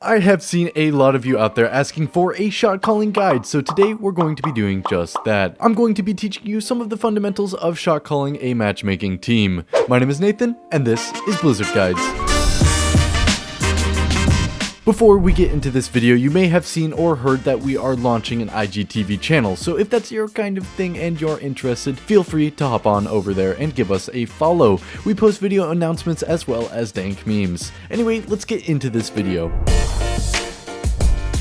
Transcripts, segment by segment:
I have seen a lot of you out there asking for a shot calling guide, so today we're going to be doing just that. I'm going to be teaching you some of the fundamentals of shot calling a matchmaking team. My name is Nathan, and this is Blizzard Guides. Before we get into this video, you may have seen or heard that we are launching an IGTV channel, so if that's your kind of thing and you're interested, feel free to hop on over there and give us a follow. We post video announcements as well as dank memes. Anyway, let's get into this video.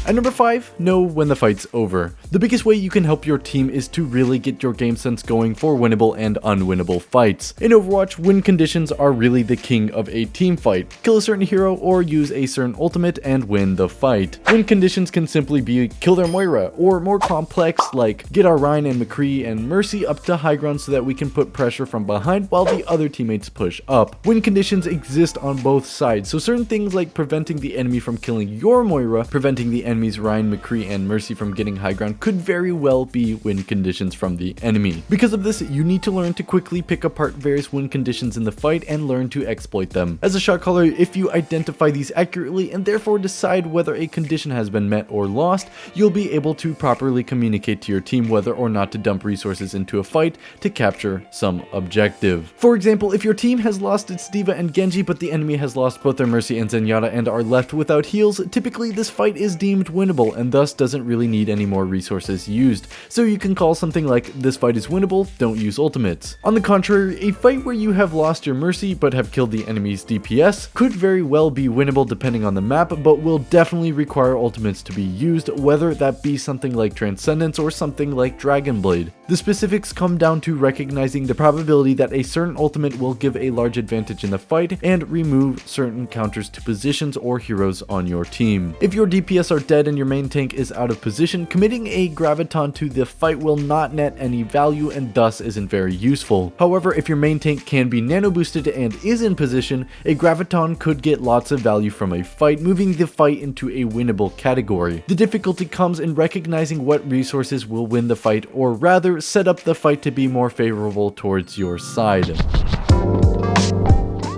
At number 5, know when the fight's over. The biggest way you can help your team is to really get your game sense going for winnable and unwinnable fights. In Overwatch, win conditions are really the king of a team fight. Kill a certain hero or use a certain ultimate and win the fight. Win conditions can simply be kill their Moira, or more complex like get our Ryan and McCree and Mercy up to high ground so that we can put pressure from behind while the other teammates push up. Win conditions exist on both sides, so certain things like preventing the enemy from killing your Moira, preventing the enemy's Ryan, McCree, and Mercy from getting high ground could very well be win conditions from the enemy. Because of this, you need to learn to quickly pick apart various win conditions in the fight and learn to exploit them. As a shot caller, if you identify these accurately and therefore decide whether a condition has been met or lost, you'll be able to properly communicate to your team whether or not to dump resources into a fight to capture some objective. For example, if your team has lost its D.Va and Genji but the enemy has lost both their Mercy and Zenyatta and are left without heals, typically this fight is deemed winnable and thus doesn't really need any more resources used. So you can call something like this fight is winnable, don't use ultimates. On the contrary, a fight where you have lost your Mercy but have killed the enemy's DPS could very well be winnable depending on the map, but will definitely require ultimates to be used, whether that be something like Transcendence or something like Dragon Blade. The specifics come down to recognizing the probability that a certain ultimate will give a large advantage in the fight and remove certain counters to positions or heroes on your team. If your DPS are dead and your main tank is out of position, committing a graviton to the fight will not net any value and thus isn't very useful. However, if your main tank can be nano boosted and is in position, a graviton could get lots of value from a fight, moving the fight into a winnable category. The difficulty comes in recognizing what resources will win the fight, or rather set up the fight to be more favorable towards your side.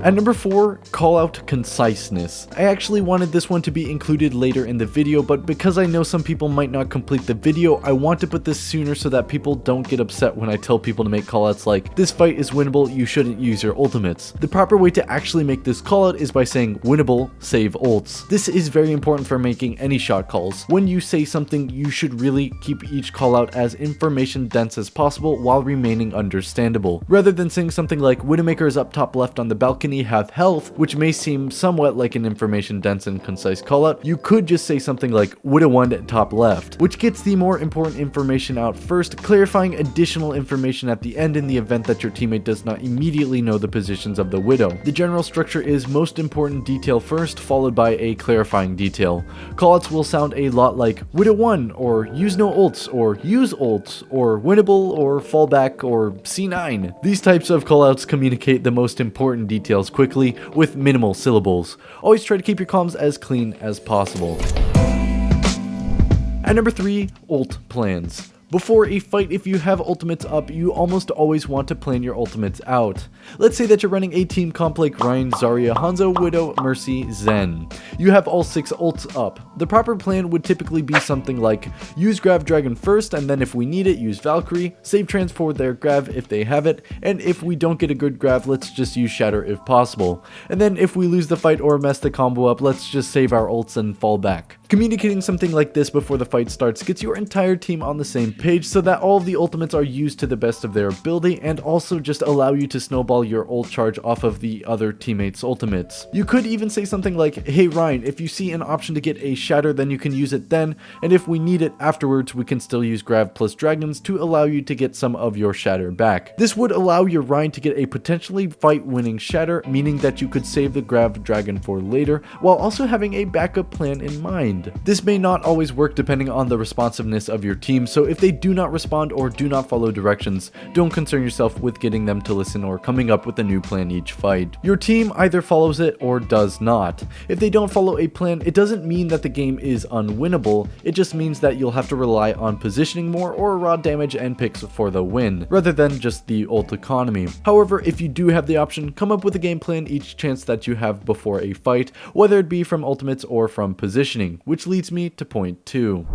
At number 4, call out conciseness. I actually wanted this one to be included later in the video, but because I know some people might not complete the video, I want to put this sooner so that people don't get upset when I tell people to make callouts like, this fight is winnable, you shouldn't use your ultimates. The proper way to actually make this callout is by saying winnable, save ults. This is very important for making any shot calls. When you say something, you should really keep each callout as information dense as possible while remaining understandable. Rather than saying something like, Widowmaker is up top left on the balcony, have health, which may seem somewhat like an information dense and concise callout, you could just say something like Widow 1 at top left, which gets the more important information out first, clarifying additional information at the end in the event that your teammate does not immediately know the positions of the Widow. The general structure is most important detail first, followed by a clarifying detail. Callouts will sound a lot like Widow 1, or use no ults, or use ults, or winnable, or fallback, or C9. These types of callouts communicate the most important details quickly with minimal syllables. Always try to keep your comms as clean as possible. At number 3, ult plans. Before a fight, if you have ultimates up, you almost always want to plan your ultimates out. Let's say that you're running a team comp like Ryan, Zarya, Hanzo, Widow, Mercy, Zen. You have all 6 ults up. The proper plan would typically be something like use Grav Dragon first, and then if we need it, use Valkyrie, save transport their Grav if they have it, and if we don't get a good Grav, let's just use Shatter if possible. And then if we lose the fight or mess the combo up, let's just save our ults and fall back. Communicating something like this before the fight starts gets your entire team on the same page so that all of the ultimates are used to the best of their ability and also just allow you to snowball your ult charge off of the other teammates' ultimates. You could even say something like, hey Ryan, if you see an option to get a Shatter, then you can use it then, and if we need it afterwards, we can still use Grav plus Dragons to allow you to get some of your Shatter back. This would allow your Ryan to get a potentially fight-winning Shatter, meaning that you could save the Grav Dragon for later, while also having a backup plan in mind. behind. This may not always work depending on the responsiveness of your team, so if they do not respond or do not follow directions, don't concern yourself with getting them to listen or coming up with a new plan each fight. Your team either follows it or does not. If they don't follow a plan, it doesn't mean that the game is unwinnable, it just means that you'll have to rely on positioning more or raw damage and picks for the win, rather than just the ult economy. However, if you do have the option, come up with a game plan each chance that you have before a fight, whether it be from ultimates or from positioning, which leads me to point 2.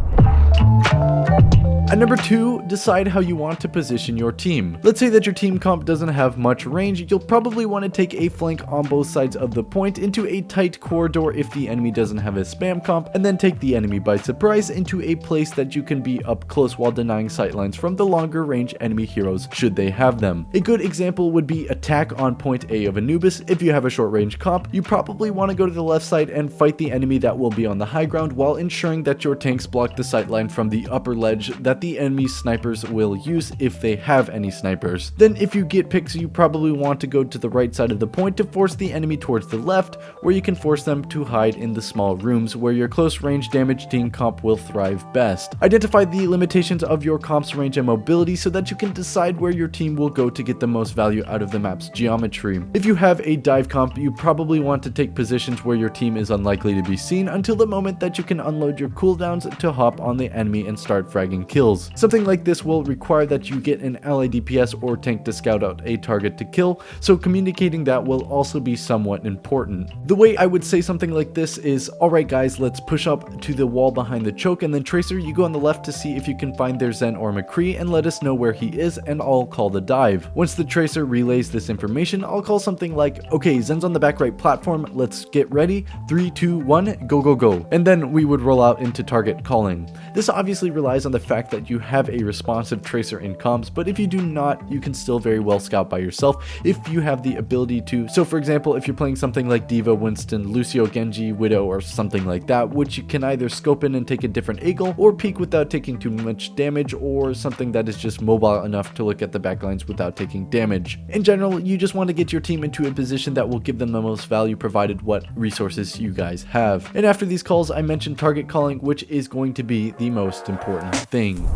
At number 2, decide how you want to position your team. Let's say that your team comp doesn't have much range, you'll probably want to take a flank on both sides of the point into a tight corridor if the enemy doesn't have a spam comp, and then take the enemy by surprise into a place that you can be up close while denying sightlines from the longer range enemy heroes should they have them. A good example would be attack on point A of Anubis. If you have a short range comp, you probably want to go to the left side and fight the enemy that will be on the high ground while ensuring that your tanks block the sightline from the upper ledge that the enemy snipers will use if they have any snipers. Then if you get picks, you probably want to go to the right side of the point to force the enemy towards the left, where you can force them to hide in the small rooms where your close range damage team comp will thrive best. Identify the limitations of your comp's range and mobility so that you can decide where your team will go to get the most value out of the map's geometry. If you have a dive comp, you probably want to take positions where your team is unlikely to be seen until the moment that you can unload your cooldowns to hop on the enemy and start fragging kills. Something like this will require that you get an ally DPS or tank to scout out a target to kill, so communicating that will also be somewhat important. The way I would say something like this is, alright guys, let's push up to the wall behind the choke, and then Tracer, you go on the left to see if you can find their Zen or McCree and let us know where he is, and I'll call the dive. Once the Tracer relays this information, I'll call something like, okay, Zen's on the back right platform, let's get ready, 3, 2, 1, go go go. And then we would roll out into target calling. This obviously relies on the fact that you have a responsive Tracer in comms, but if you do not, you can still very well scout by yourself if you have the ability to. So for example, if you're playing something like Diva, Winston, Lucio, Genji, Widow, or something like that, which you can either scope in and take a different angle, or peek without taking too much damage, or something that is just mobile enough to look at the backlines without taking damage. In general, you just want to get your team into a position that will give them the most value provided what resources you guys have. And after these calls, I mentioned target calling, which is going to be the most important thing.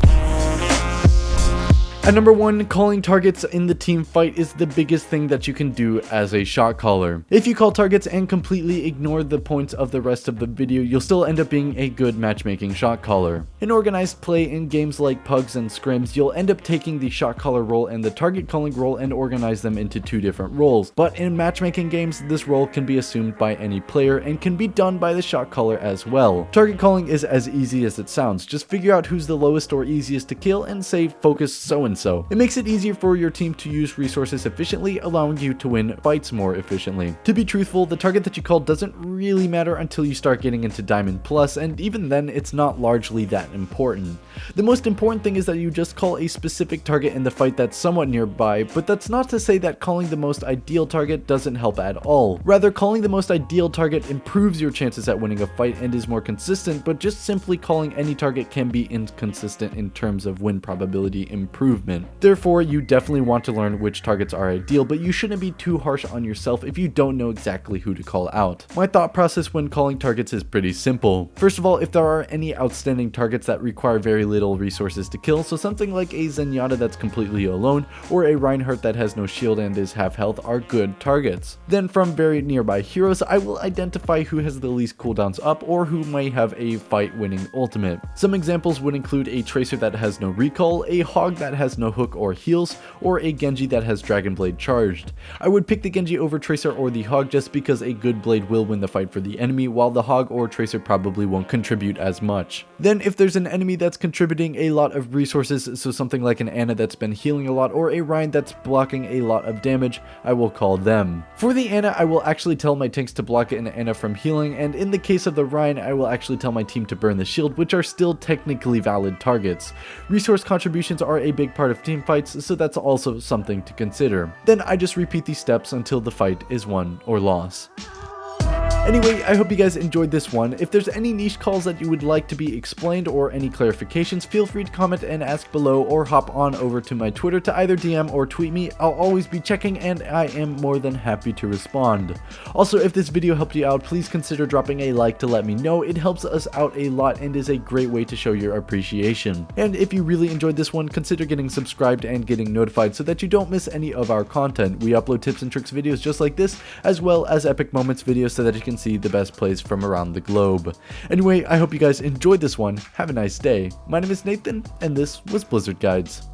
At number 1, calling targets in the team fight is the biggest thing that you can do as a shot caller. If you call targets and completely ignore the points of the rest of the video, you'll still end up being a good matchmaking shot caller. In organized play in games like Pugs and Scrims, you'll end up taking the shot caller role and the target calling role and organize them into 2 different roles. But in matchmaking games, this role can be assumed by any player and can be done by the shot caller as well. Target calling is as easy as it sounds. Just figure out who's the lowest or easiest to kill and say focus so and so. It makes it easier for your team to use resources efficiently, allowing you to win fights more efficiently. To be truthful, the target that you call doesn't really matter until you start getting into Diamond Plus, and even then it's not largely that important. The most important thing is that you just call a specific target in the fight that's somewhat nearby, but that's not to say that calling the most ideal target doesn't help at all. Rather, calling the most ideal target improves your chances at winning a fight and is more consistent, but just simply calling any target can be inconsistent in terms of win probability improvement. Therefore, you definitely want to learn which targets are ideal, but you shouldn't be too harsh on yourself if you don't know exactly who to call out. My thought process when calling targets is pretty simple. First of all, if there are any outstanding targets that require very little resources to kill, so something like a Zenyatta that's completely alone, or a Reinhardt that has no shield and is half health are good targets. Then from very nearby heroes, I will identify who has the least cooldowns up or who may have a fight-winning ultimate. Some examples would include a Tracer that has no recall, a Hog that has no hook or heals, or a Genji that has Dragon Blade charged. I would pick the Genji over Tracer or the Hog just because a good blade will win the fight for the enemy, while the Hog or Tracer probably won't contribute as much. Then if there's an enemy that's contributing a lot of resources, so something like an Ana that's been healing a lot or a Rein that's blocking a lot of damage, I will call them. For the Ana, I will actually tell my tanks to block an Ana from healing, and in the case of the Rein, I will actually tell my team to burn the shield, which are still technically valid targets. Resource contributions are a big part of team fights, so that's also something to consider. Then I just repeat these steps until the fight is won or lost. Anyway, I hope you guys enjoyed this one. If there's any niche calls that you would like to be explained or any clarifications, feel free to comment and ask below, or hop on over to my Twitter to either DM or tweet me. I'll always be checking and I am more than happy to respond. Also, if this video helped you out, please consider dropping a like to let me know. It helps us out a lot and is a great way to show your appreciation. And if you really enjoyed this one, consider getting subscribed and getting notified so that you don't miss any of our content. We upload tips and tricks videos just like this, as well as epic moments videos so that you can see the best plays from around the globe. Anyway, I hope you guys enjoyed this one. Have a nice day. My name is Nathan, and this was Blizzard Guides.